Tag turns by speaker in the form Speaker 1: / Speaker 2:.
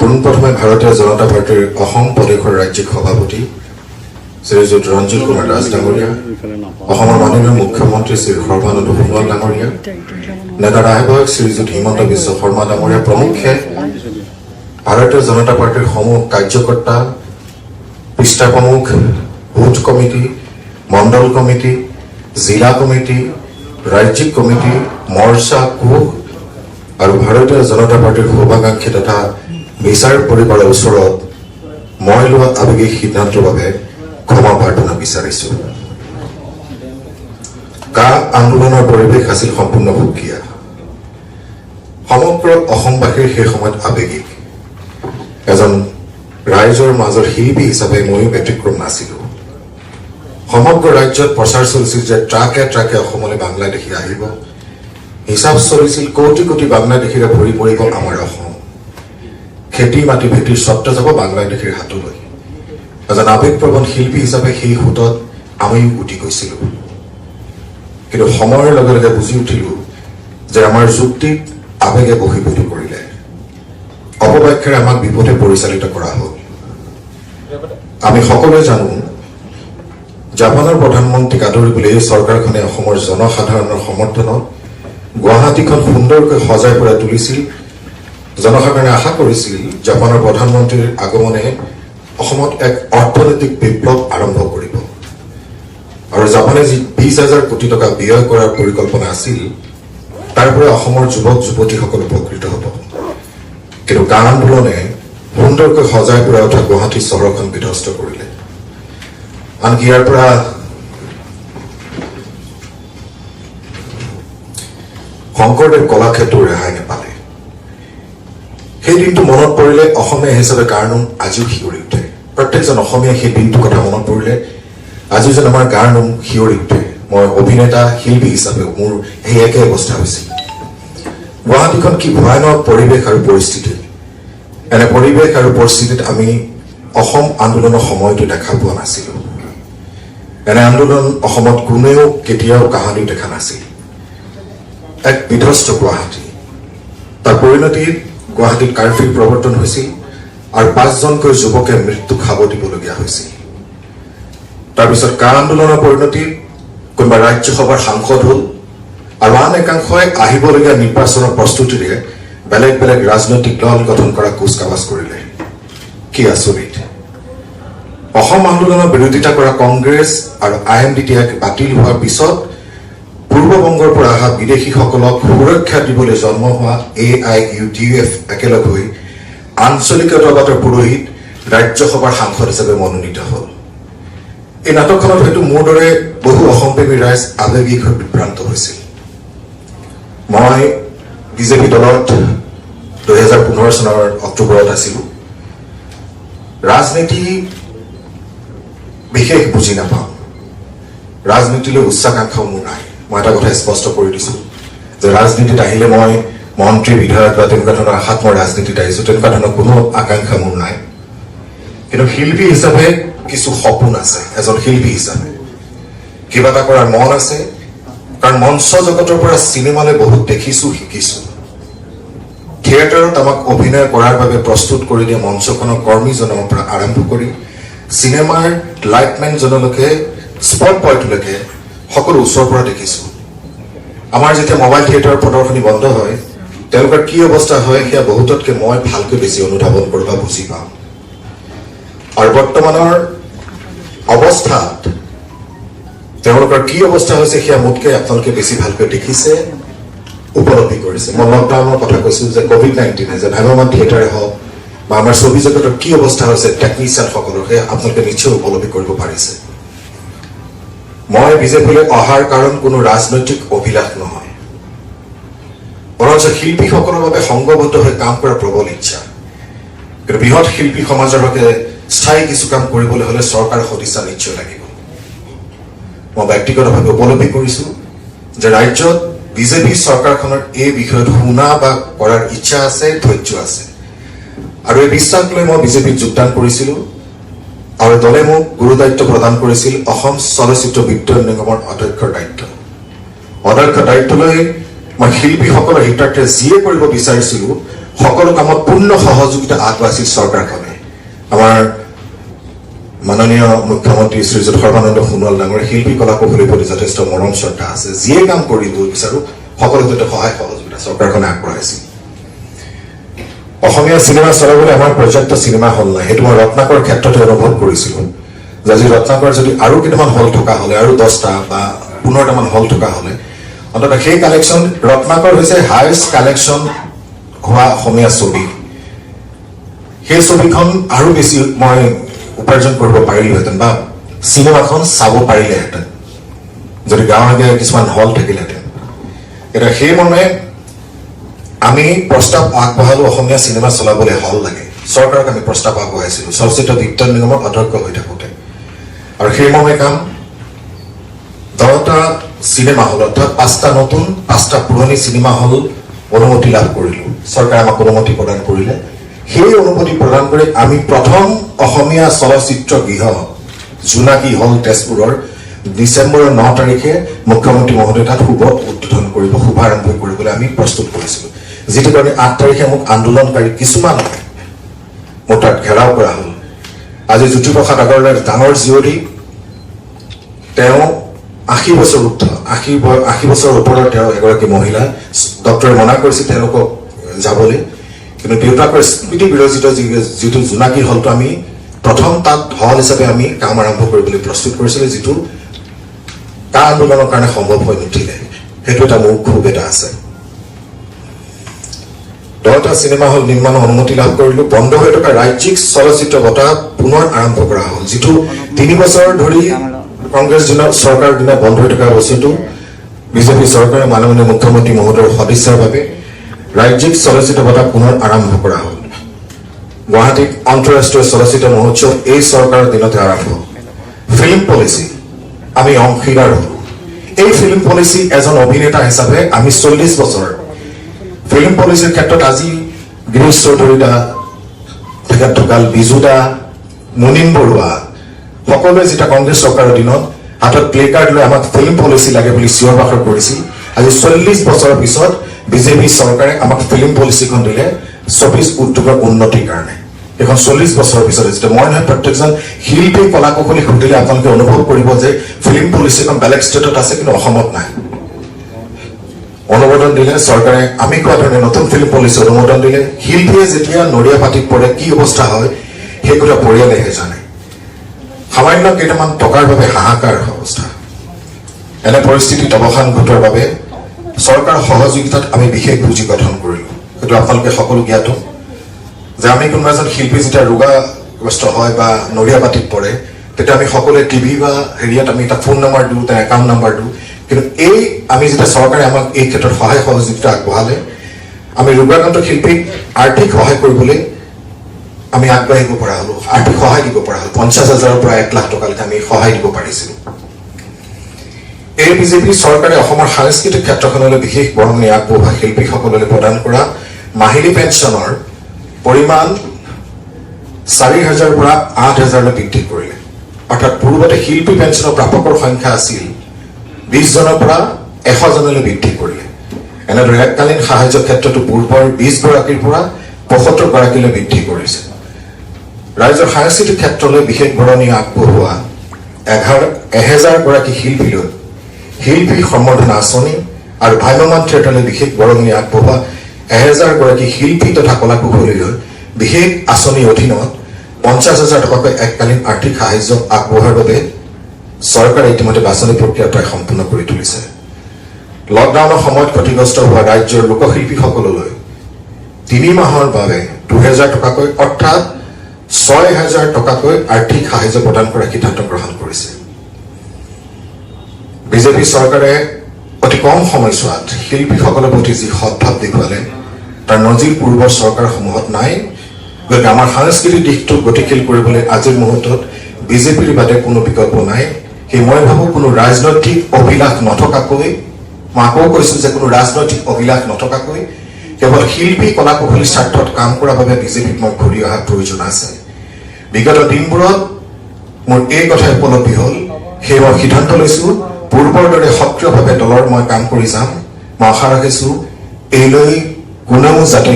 Speaker 1: পোনপ্ৰথমে ভাৰতীয় জনতা পাৰ্টিৰ অসম প্ৰদেশৰ ৰাজ্যিক সভাপতি শ্ৰীযুত ৰঞ্জিত কুমাৰ দাস ডাঙৰীয়া, অসমৰ মাননীয় মুখ্যমন্ত্ৰী শ্ৰী সৰ্বানন্দ সোণোৱাল ডাঙৰীয়া, নেতা আহ্বায়ক শ্ৰীযুত হিমন্ত বিশ্ব শৰ্মা ডাঙৰীয়া প্ৰমুখ্যে ভাৰতীয় জনতা পাৰ্টিৰ সমূহ কাৰ্যকৰ্তা, পৃষ্ঠা প্ৰমুখ, বুথ কমিটি, মণ্ডল কমিটি, জিলা কমিটি, ৰাজ্যিক কমিটি, মৰ্চা, কোষ আৰু ভাৰতীয় জনতা পাৰ্টিৰ শুভাকাংক্ষী তথা বিচাৰ পৰিবাৰৰ ওচৰত মই লোৱা আৱেগিক সিদ্ধান্তৰ বাবে ক্ষমা প্ৰাৰ্থনা বিচাৰিছো। কা আন্দোলনৰ পৰিৱেশ আছিল সম্পূৰ্ণ সুকীয়া। সমগ্ৰ অসমবাসীৰ সেই সময়ত আৱেগিক। এজন ৰাইজৰ মাজৰ শিল্পী হিচাপে ময়ো ব্যতিক্ৰম নাছিলো। সমগ্ৰ ৰাজ্যত প্ৰচাৰ চলিছিল যে ট্ৰাকে ট্ৰাকে অসমলৈ বাংলাদেশী আহিব। হিচাপ চলিছিল কোটি কোটি বাংলাদেশীৰে ভৰি পৰিব আমাৰ অসম। খেতি মাটি ভেটিৰ স্বত্ব যাব বাংলাদেশীৰ হাতলৈ। এজন আৱেগপ্ৰৱণ শিল্পী হিচাপে সেই সোঁতত আমিও উঠি গৈছিলো। কিন্তু সময়ৰ লগে লগে বুজি উঠিলো যে আমাৰ যুক্তিত আৱেগে বশীভূত কৰিলে, অপবাক্যেৰে আমাক বিপথে পৰিচালিত কৰা হ'ল। আমি সকলোৱে জানো, জাপানৰ প্ৰধানমন্ত্ৰীক আদৰিবলৈ এই চৰকাৰখনে অসমৰ জনসাধাৰণৰ সমৰ্থনত গুৱাহাটীখন সুন্দৰকৈ সজাই পৰাই তুলিছিল। জনসাধাৰণে আশা কৰিছিল জাপানৰ প্ৰধানমন্ত্ৰীৰ আগমনে অসমত এক অৰ্থনৈতিক বিপ্লৱ আৰম্ভ কৰিব আৰু জাপানে যি 20,000 কোটি টকা ব্যয় কৰাৰ পৰিকল্পনা আছিল তাৰ পৰা অসমৰ যুৱক যুৱতীসকল উপকৃত হ'ব। কিন্তু কা আন্দোলনে সুন্দৰকৈ সজাই পৰাই উঠা গুৱাহাটী চহৰখন বিধ্বস্ত কৰিলে। আনকি ইয়াৰ পৰা শংকৰদেৱ কলাক্ষেত্ৰও ৰেহাই নাপালে। সেই দিনটো মনত পৰিলে অসমীয়া হিচাপে গাৰ নোম আজিও শিয়ৰি উঠে। প্ৰত্যেকজন অসমীয়াই সেই দিনটোৰ কথা মনত পৰিলে আজিও যেন আমাৰ গাৰ নোম শিয়ৰি উঠে। মই অভিনেতা শিল্পী হিচাপে মোৰ সেই একে অৱস্থা হৈছিল। গুৱাহাটীখন কি ভয়ানক পৰিৱেশ আৰু পৰিস্থিতি। এনে পৰিৱেশ আৰু পৰিস্থিতিত আমি অসম আন্দোলনৰ সময়টো দেখা পোৱা নাছিলো। এনে আন্দোলন অসমত কোনেও কেতিয়াও কাহানিও দেখা নাছিল। এক বিধ্বস্ত গুৱাহাটী, তাৰ পৰিণতিত গুৱাহাটীত কাৰফিউ প্ৰৱৰ্তন হৈছিল আৰু 5জনকৈ যুৱকে মৃত্যু খাব দিবলগীয়া হৈছিল। তাৰপিছত কা আন্দোলনৰ পৰিণতিত কোনোবা ৰাজ্যসভাৰ সাংসদ হ'ল আৰু আন একাংশই আহিবলগীয়া নিৰ্বাচনৰ প্ৰস্তুতিৰে বেলেগ বেলেগ ৰাজনৈতিক দল গঠন কৰা কুচকাৱাজ কৰিলে। কি আচৰিত! অসম আন্দোলনৰ বিৰোধিতা কৰা কংগ্ৰেছ আৰু IMDTAক বাতিল হোৱাৰ পিছত পূৰ্ববংগৰ পৰা অহা বিদেশীসকলক সুৰক্ষা দিবলৈ জন্ম হোৱা AIUDF একেলগ হৈ আঞ্চলিকতাবাদৰ পুৰোহিত ৰাজ্যসভাৰ সাংসদ হিচাপে মনোনীত হ'ল। এই নাটকখনত হয়তো মোৰ দৰে বহু অসমপ্ৰেমী ৰাইজ আৱেগিক হৈ বিভ্ৰান্ত হৈছিল। মই বিজেপি দলত 2015 চনৰ অক্টোবৰত আছিলো। ৰাজনীতি বিশেষ বুজি নাপাওঁ। ৰাজনীতিলৈ উচ্চাকাংক্ষাও মোৰ নাই। মই এটা কথা স্পষ্ট কৰি দিছো যে ৰাজনীতিত আহিলে মই মন্ত্ৰী, বিধায়ক বা তেনেকুৱা ধৰণৰ আশাত মই ৰাজনীতিত আহিছো। তেনেকুৱা ধৰণৰ কোনো আকাংক্ষা মোৰ নাই। কিন্তু শিল্পী হিচাপে কিছু সপোন আছে। এজন শিল্পী হিচাপে কিবা এটা কৰাৰ মন আছে। কাৰণ মঞ্চ জগতৰ পৰা চিনেমালৈ বহুত দেখিছো, শিকিছো। থিয়েটাৰত আমাক অভিনয় কৰাৰ বাবে প্ৰস্তুত কৰি দিয়া মঞ্চখনৰ কৰ্মীজনৰ পৰা আৰম্ভ কৰি চিনেমাৰ লাইটমেনজনলৈকে স্পট বয়টোলৈকে সকলো ওচৰৰ পৰা দেখিছো। আমাৰ যেতিয়া মোবাইল থিয়েটাৰৰ প্ৰদৰ্শনী বন্ধ হয় তেওঁলোকৰ কি অৱস্থা হয় সেয়া বহুততকৈ মই ভালকৈ বেছি অনুধাৱন কৰোঁ বা বুজি পাওঁ। আৰু বৰ্তমানৰ অৱস্থাত তেওঁলোকৰ কি অৱস্থা হৈছে সেয়া মোতকৈ আপোনালোকে বেছি ভালকৈ দেখিছে, উপলব্ধি কৰিছে। মই লকডাউনৰ কথা কৈছো যে COVID-19 যে ভ্ৰাম্যমান থিয়েটাৰে হওক বা আমাৰ ছবি জগতৰ কি অৱস্থা হৈছে টেকনিচিয়ানসকলৰ সেয়া আপোনালোকে নিশ্চয় উপলব্ধি কৰিব পাৰিছে। মই বিজেপিলৈ অহাৰ কাৰণ কোনো ৰাজনৈতিক অভিলাষ নহয়, বৰঞ্চ শিল্পীসকলৰ বাবে সংঘবদ্ধ হৈ কাম কৰাৰ প্ৰবল ইচ্ছা। কিন্তু বৃহৎ শিল্পী সমাজৰ হকে স্থায়ী কিছু কাম কৰিবলৈ হলে চৰকাৰৰ সদিচ্ছা নিশ্চয় লাগিব। মই ব্যক্তিগতভাৱে উপলব্ধি কৰিছো যে ৰাজ্যত বিজেপি চৰকাৰখনৰ এই বিষয়ত শুনা বা কৰাৰ ইচ্ছা আছে, ধৈৰ্য আছে। আৰু এই বিশ্বাস লৈ মই বিজেপিত যোগদান কৰিছিলো আৰু দলে মোক গুৰু দায়িত্ব প্ৰদান কৰিছিল অসম চলচ্চিত্ৰ বিত্তন নিগমৰ অধ্যক্ষৰ দায়িত্ব। অধ্যক্ষ দায়িত্ব লৈ মই শিল্পীসকলৰ হিতাৰ্থে যিয়ে কৰিব বিচাৰিছিলো সকলো কামত পূৰ্ণ সহযোগিতা আগবঢ়াইছিল চৰকাৰখনে আমাৰ মাননীয় মুখ্যমন্ত্ৰী শ্ৰীযুত সৰ্বানন্দ সোণোৱাল ডাঙৰ শিল্পী কলা কৌশলীৰ প্ৰতি যথেষ্ট মৰম শ্ৰদ্ধা আছে যিয়ে কাম কৰিব বিচাৰো সকলো ক্ষেত্ৰতে সহায় সহযোগিতা চৰকাৰখনে আগবঢ়াইছিল অসমীয়া চিনেমা চলাবলৈ আমাৰ পৰ্যাপ্ত চিনেমা হল নাই সেইটো মই ৰত্নাকৰ ক্ষেত্ৰতে অনুভৱ কৰিছিলোঁ যে আজি ৰত্নাকৰ যদি আৰু কেইটামান হল থকা হ'লে আৰু 10টা বা 15টামান হল থকা হ'লে অন্তত সেই কালেকশ্যন ৰত্নাকৰ হৈছে হাইয়েষ্ট কালেকশ্যন হোৱা অসমীয়া ছবি সেই ছবিখন আৰু বেছি মই উপাৰ্জন কৰিব পাৰিলোহেঁতেন বা চিনেমাখন চাব পাৰিলেহেঁতেন যদি গাঁৱে কিছুমান হল থাকিলেহেঁতেন এতিয়া সেই মৰ্মে আমি প্ৰস্তাৱ আগবঢ়ালো অসমীয়া চিনেমা চলাবলৈ হল লাগে চৰকাৰক আমি প্ৰস্তাৱ আগবঢ়াইছিলোঁ চলচ্চিত্ৰ বিজ্ঞান নিগমৰ অধ্যক্ষ হৈ থাকোঁতে আৰু সেই মৰ্মে কাম 10টা চিনেমা হল অৰ্থাৎ 5টা নতুন 5টা পুৰণি চিনেমা হল অনুমতি লাভ কৰিলোঁ চৰকাৰে আমাক অনুমতি প্ৰদান কৰিলে সেই অনুমতি প্ৰদান কৰি আমি প্ৰথম অসমীয়া চলচ্চিত্ৰ গৃহ জোনাকী হল তেজপুৰৰ ডিচেম্বৰৰ 9 তাৰিখে মুখ্যমন্ত্ৰী মহোদয় তাত উদ্বোধন কৰিব শুভাৰম্ভ কৰিবলৈ আমি প্ৰস্তুত কৰিছিলোঁ যিটো কাৰণে 8 তাৰিখে মোক আন্দোলনকাৰী কিছুমান মোৰ তাত ঘেৰাও কৰা হ'ল আজি জ্যোতিপ্ৰসাদ আগৰৱালাৰ ডাঙৰ জীয়ৰী তেওঁ 80 বছৰ উদ্ধ 80 বছৰৰ ওপৰৰ তেওঁ এগৰাকী মহিলা ডক্টৰে মনা কৰিছিল তেওঁলোকক যাবলৈ কিন্তু দেউতাকৰ স্মৃতি বিৰচিত যিটো জোনাকী হলটো আমি প্ৰথম তাত হল হিচাপে আমি কাম আৰম্ভ কৰিবলৈ প্ৰস্তুত কৰিছিলোঁ যিটো কা আন্দোলনৰ কাৰণে সম্ভৱ হৈ নুঠিলে সেইটো এটা মোৰ ক্ষোভ এটা আছে 10টা চিনেমা হল নিৰ্মাণৰ অনুমতি লাভ কৰিলোঁ বন্ধ হৈ থকা ৰাজ্যিক চলচ্চিত্ৰ বঁটা পুনৰ আৰম্ভ কৰা হ'ল যিটো 3 বছৰ ধৰি কংগ্ৰেছ চৰকাৰৰ দিনা বন্ধ হৈ থকা বস্তুটো বিজেপি চৰকাৰে মাননীয় মুখ্যমন্ত্ৰী মহোদয়ৰ সদিচ্ছাৰ বাবে ৰাজ্যিক চলচ্চিত্ৰ বঁটা পুনৰ আৰম্ভ কৰা হ'ল গুৱাহাটীত আন্তঃৰাষ্ট্ৰীয় চলচ্চিত্ৰ মহোৎসৱ এই চৰকাৰৰ দিনতে আৰম্ভ ফিল্ম পলিচি আমি অংশীদাৰ হলো এই ফিল্ম পলিচি এজন অভিনেতা হিচাপে আমি 40 বছৰ ফিল্ম পলিচিৰ ক্ষেত্ৰত আজি গিৰীশ চৌধুৰী দা তেখেত ঢুকাল বিজু দা মুনিন বৰুৱা সকলোৱে যেতিয়া কংগ্ৰেছ চৰকাৰৰ দিনত হাতত প্লে কাৰ্ড লৈ আমাক ফিল্ম পলিচি লাগে বুলি চিঞৰ বাখৰ কৰিছিল আজি 40 বছৰৰ পিছত বিজেপি চৰকাৰে আমাক ফিল্ম পলিচিখন দিলে 24 উদ্যোগৰ উন্নতিৰ কাৰণে এখন 40 বছৰৰ পিছত যেতিয়া মই নহয় প্ৰত্যেকজন শিল্পী কলা কৌশলী সুধিলে আপোনালোকে অনুভৱ কৰিব যে ফিল্ম পলিচিখন বেলেগ ষ্টেটত আছে কিন্তু অসমত নাই অনুমোদন দিলে চৰকাৰে আমি কোৱা ধৰণে নতুন ফিল্ম পলিচি অনুমোদন দিলে শিল্পীয়ে যেতিয়া নৰিয়া পাতিত পৰে কি অৱস্থা হয় সেই কথা পৰিয়ালেহে জানে সামান্য কেইটামান টকাৰ বাবে হাহাকাৰ অৱস্থা এনে পৰিস্থিতিত অৱসান ঘটোৱাৰ বাবে চৰকাৰৰ সহযোগিতাত আমি বিশেষ পুঁজি গঠন কৰিলোঁ সেইটো আপোনালোকে সকলো জ্ঞাত যে আমি কোনোবা এজন শিল্পী যেতিয়া ৰোগাগ্ৰস্ত হয় বা নৰিয়া পাতিত পৰে তেতিয়া আমি সকলোৱে টিভি বা হেৰিয়াত আমি এটা ফোন নম্বৰ দিওঁ তাৰ একাউণ্ট নম্বৰ দিওঁ কিন্তু এই আমি যেতিয়া চৰকাৰে আমাক এই ক্ষেত্ৰত সহায় সহযোগিতা আগবঢ়ালে আমি ৰোগাক্ৰান্ত শিল্পীক আৰ্থিক সহায় কৰিবলৈ আমি আগবাঢ়িব পৰা হ'লো আৰ্থিক সহায় দিব পৰা হ'ল 50,000ৰ পৰা 1 লাখ টকালৈকে আমি সহায় দিব পাৰিছিলোঁ এই বিজেপি চৰকাৰে অসমৰ সাংস্কৃতিক ক্ষেত্ৰখনলৈ বিশেষ বৰঙণি আগবঢ়োৱা শিল্পীসকললৈ প্ৰদান কৰা মাহিলী পেঞ্চনৰ পৰিমাণ 4,000ৰ পৰা 8,000লৈ বৃদ্ধি কৰিলে অৰ্থাৎ পূৰ্বতে শিল্পী পেঞ্চনৰ প্ৰাপকৰ সংখ্যা আছিল 20 জনৰ পৰা 100 জনলৈ বৃদ্ধি কৰিলে এনেদৰে এককালীন সাহায্য ক্ষেত্ৰতো পূৰ্বৰ 20 গৰাকীৰ পৰা 75 গৰাকীলৈ বৃদ্ধি কৰিছে ৰাজ্যৰ সাংস্কৃতিক ক্ষেত্ৰলৈ বিশেষ বৰঙণি আগবঢ়োৱা 1000 গৰাকী শিল্পীলৈ শিল্পী সম্বৰ্ধনা আঁচনি আৰু ভ্ৰাম্যমাণ থিয়েটাৰলৈ বিশেষ বৰঙণি আগবঢ়োৱা 1000 গৰাকী শিল্পী তথা কলা কৌশলীলৈ বিশেষ আঁচনিৰ অধীনত 50,000 টকাকৈ এককালীন আৰ্থিক সাহায্য আগবঢ়োৱাৰ বাবে চৰকাৰে ইতিমধ্যে বাছনি প্ৰক্ৰিয়া প্ৰায় সম্পূৰ্ণ কৰি তুলিছে লকডাউনৰ সময়ত ক্ষতিগ্ৰস্ত হোৱা ৰাজ্যৰ লোকশিল্পীসকললৈ 3 মাহৰ বাবে 2,000 টকাকৈ অৰ্থাৎ 6,000 টকাকৈ আৰ্থিক সাহায্য প্ৰদান কৰাৰ সিদ্ধান্ত গ্ৰহণ কৰিছে বিজেপি চৰকাৰে অতি কম সময়ছোৱাত শিল্পীসকলৰ প্ৰতি যি সদ্ভাৱ দেখুৱালে তাৰ নজিৰ পূৰ্বৰ চৰকাৰসমূহত নাই গতিকে আমাৰ সাংস্কৃতিক দিশটো গতিশীল কৰিবলৈ আজিৰ মুহূৰ্তত বিজেপিৰ বাদে কোনো বিকল্প নাই সেই মই ভাবোঁ কোনো ৰাজনৈতিক অভিলাষ নথকাকৈ মই আকৌ কৈছোঁ যে কোনো ৰাজনৈতিক অভিলাষ নথকাকৈ কেৱল শিল্পী কলা কৌশলীৰ স্বাৰ্থত কাম কৰাৰ বাবে বিজেপিক মই ঘূৰি অহাৰ প্ৰয়োজন আছে বিগত দিনবোৰত মোৰ এই কথাই উপলব্ধি হ'ল সেই মই সিদ্ধান্ত লৈছোঁ পূৰ্বৰ দৰে সক্ৰিয়ভাৱে দলৰ মই কাম কৰি যাম মই আশা ৰাখিছোঁ এইলৈ কোনেও যাতে